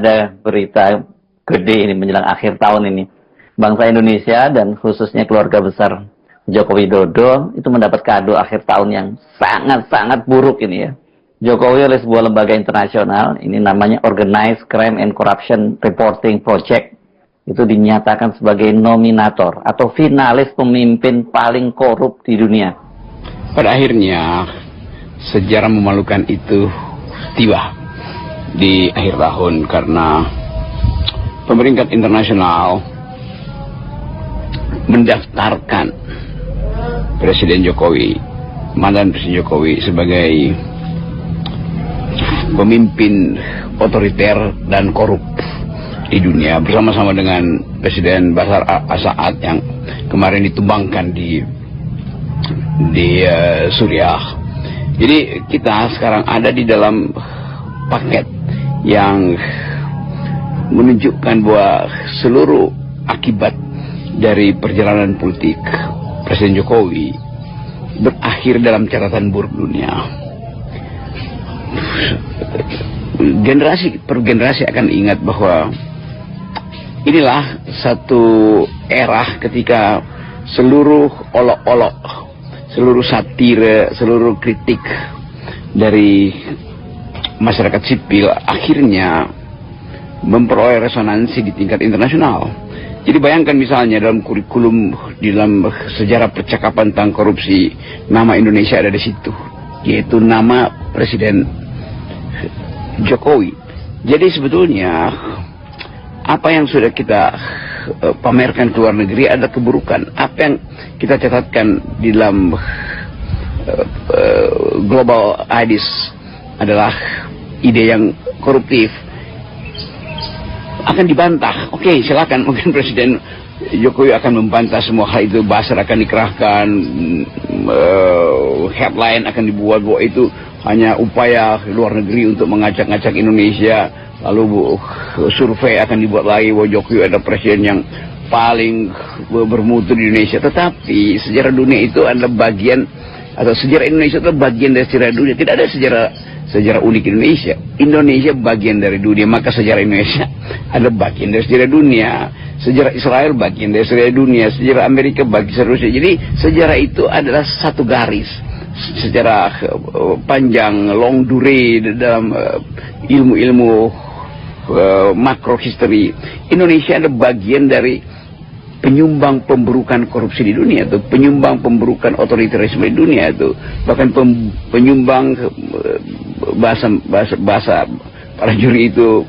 ada berita gede ini menjelang akhir tahun ini. Bangsa Indonesia dan khususnya keluarga besar Joko Widodo itu mendapat kado akhir tahun yang sangat-sangat buruk ini ya. Jokowi oleh sebuah lembaga internasional, ini namanya Organized Crime and Corruption Reporting Project, itu dinyatakan sebagai nominator atau finalis pemimpin paling korup di dunia. Pada akhirnya, sejarah memalukan itu tiba di akhir tahun karena pemerintah internasional mendaftarkan Presiden Jokowi, mantan Presiden Jokowi sebagai pemimpin otoriter dan korup di dunia bersama-sama dengan Presiden Bashar al-Assad yang kemarin ditumbangkan di Suriah. Jadi kita sekarang ada di dalam paket yang menunjukkan bahwa seluruh akibat dari perjalanan politik Presiden Jokowi berakhir dalam catatan buruk dunia. Generasi per generasi akan ingat bahwa inilah satu era ketika seluruh olok-olok, seluruh satire, seluruh kritik dari masyarakat sipil akhirnya memperoleh resonansi di tingkat internasional. Jadi bayangkan misalnya dalam kurikulum, di dalam sejarah percakapan tentang korupsi, nama Indonesia ada di situ, yaitu nama Presiden Jokowi. Jadi sebetulnya apa yang sudah kita pamerkan ke luar negeri adalah keburukan. Apa yang kita catatkan di dalam global IDIS adalah ide yang koruptif. Akan dibantah. Oke, silakan, mungkin Presiden Jokowi akan membantah semua hal itu. Buzzer akan dikerahkan, headline akan dibuat bahwa itu hanya upaya luar negeri untuk mengacak-ngacak Indonesia. Lalu survei akan dibuat lagi bahwa Jokowi adalah presiden yang paling bermutu di Indonesia. Tetapi sejarah dunia itu adalah bagian, atau sejarah Indonesia adalah bagian dari sejarah dunia. Tidak ada sejarah unik Indonesia. Indonesia bagian dari dunia, maka sejarah Indonesia adalah bagian dari sejarah dunia. Sejarah Israel bagian dari sejarah dunia, sejarah Amerika bagian dari Rusia. Jadi sejarah itu adalah satu garis secara panjang, long durée dalam ilmu-ilmu makro history. Indonesia adalah bagian dari penyumbang pemburukan korupsi di dunia itu, penyumbang pemburukan otoritarisme di dunia itu, bahkan penyumbang bahasa para juri itu